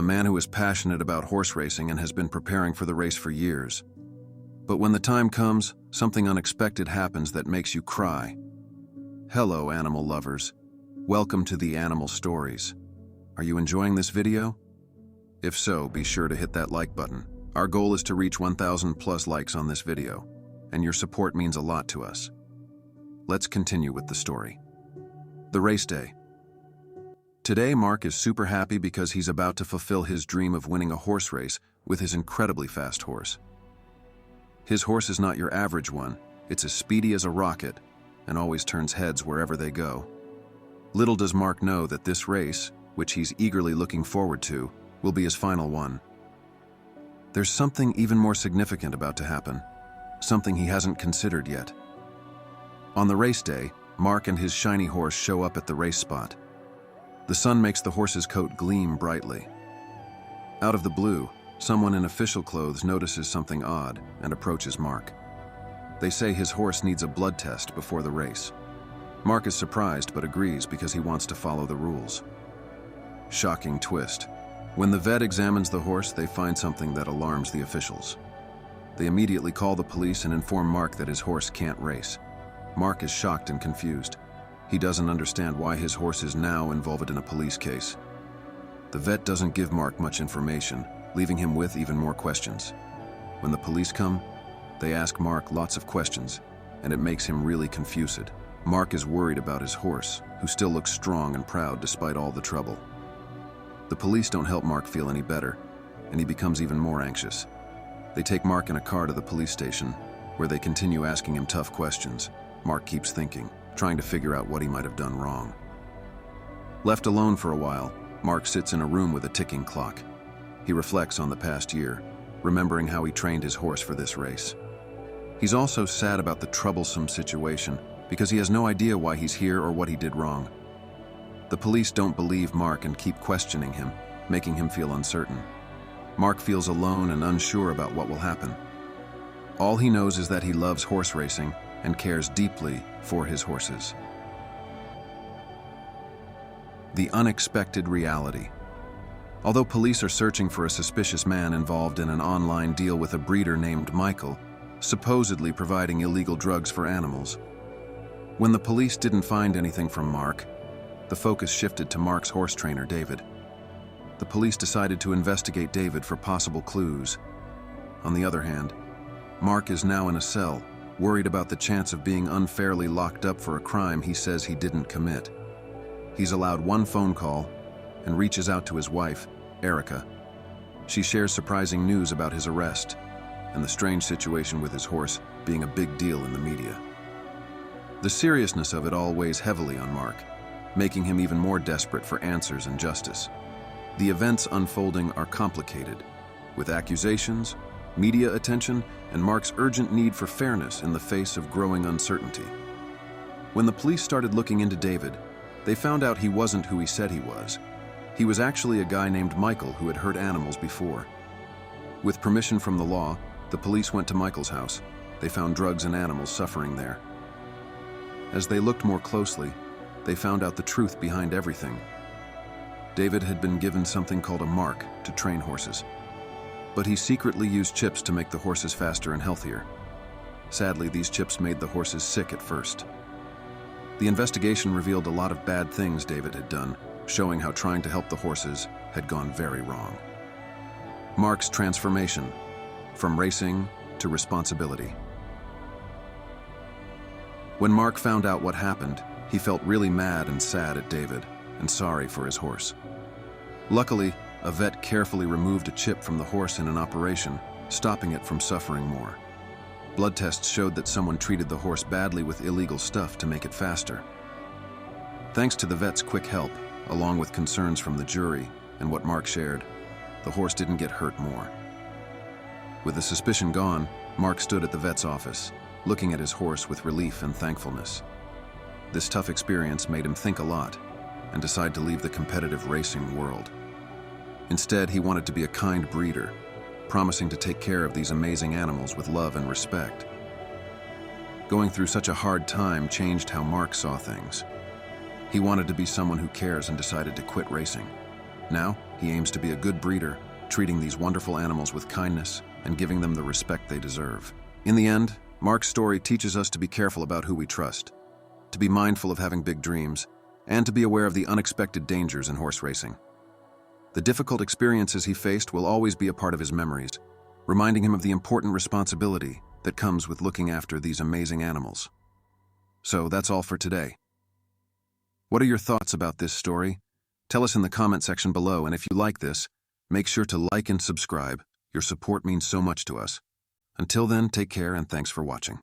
a man who is passionate about horse racing and has been preparing for the race for years. But when the time comes, something unexpected happens that makes you cry. Hello, animal lovers. Welcome to the Animal Stories. Are you enjoying this video? If so, be sure to hit that like button. Our goal is to reach 1,000 plus likes on this video, and your support means a lot to us. Let's continue with the story. The race day. Today, Mark is super happy because he's about to fulfill his dream of winning a horse race with his incredibly fast horse. His horse is not your average one. It's as speedy as a rocket and always turns heads wherever they go. Little does Mark know that this race, which he's eagerly looking forward to, will be his final one. There's something even more significant about to happen, something he hasn't considered yet. On the race day, Mark and his shiny horse show up at the race spot. The sun makes the horse's coat gleam brightly. Out of the blue, someone in official clothes notices something odd and approaches Mark. They say his horse needs a blood test before the race. Mark is surprised but agrees because he wants to follow the rules. Shocking twist. When the vet examines the horse, they find something that alarms the officials. They immediately call the police and inform Mark that his horse can't race. Mark is shocked and confused. He doesn't understand why his horse is now involved in a police case. The vet doesn't give Mark much information, leaving him with even more questions. When the police come, they ask Mark lots of questions, and it makes him really confused. Mark is worried about his horse, who still looks strong and proud despite all the trouble. The police don't help Mark feel any better, and he becomes even more anxious. They take Mark in a car to the police station, where they continue asking him tough questions. Mark keeps thinking, trying to figure out what he might have done wrong. Left alone for a while, Mark sits in a room with a ticking clock. He reflects on the past year, remembering how he trained his horse for this race. He's also sad about the troublesome situation because he has no idea why he's here or what he did wrong. The police don't believe Mark and keep questioning him, making him feel uncertain. Mark feels alone and unsure about what will happen. All he knows is that he loves horse racing and cares deeply for his horses. The unexpected reality. Although police are searching for a suspicious man involved in an online deal with a breeder named Michael, supposedly providing illegal drugs for animals. When the police didn't find anything from Mark, the focus shifted to Mark's horse trainer, David. The police decided to investigate David for possible clues. On the other hand, Mark is now in a cell, worried about the chance of being unfairly locked up for a crime he says he didn't commit. He's allowed one phone call and reaches out to his wife, Erica. She shares surprising news about his arrest and the strange situation with his horse being a big deal in the media. The seriousness of it all weighs heavily on Mark, making him even more desperate for answers and justice. The events unfolding are complicated, with accusations, media attention, and Mark's urgent need for fairness in the face of growing uncertainty. When the police started looking into David, they found out he wasn't who he said he was. He was actually a guy named Michael who had hurt animals before. With permission from the law, the police went to Michael's house. They found drugs and animals suffering there. As they looked more closely, they found out the truth behind everything. David had been given something called a mark to train horses, but he secretly used chips to make the horses faster and healthier. Sadly, these chips made the horses sick at first. The investigation revealed a lot of bad things David had done, showing how trying to help the horses had gone very wrong. Mark's transformation, from racing to responsibility. When Mark found out what happened, he felt really mad and sad at David and sorry for his horse. Luckily, a vet carefully removed a chip from the horse in an operation, stopping it from suffering more. Blood tests showed that someone treated the horse badly with illegal stuff to make it faster. Thanks to the vet's quick help, along with concerns from the jury and what Mark shared, the horse didn't get hurt more. With the suspicion gone, Mark stood at the vet's office, looking at his horse with relief and thankfulness. This tough experience made him think a lot and decide to leave the competitive racing world. Instead, he wanted to be a kind breeder, promising to take care of these amazing animals with love and respect. Going through such a hard time changed how Mark saw things. He wanted to be someone who cares and decided to quit racing. Now, he aims to be a good breeder, treating these wonderful animals with kindness and giving them the respect they deserve. In the end, Mark's story teaches us to be careful about who we trust, to be mindful of having big dreams, and to be aware of the unexpected dangers in horse racing. The difficult experiences he faced will always be a part of his memories, reminding him of the important responsibility that comes with looking after these amazing animals. So that's all for today. What are your thoughts about this story? Tell us in the comment section below, and if you like this, make sure to like and subscribe. Your support means so much to us. Until then, take care and thanks for watching.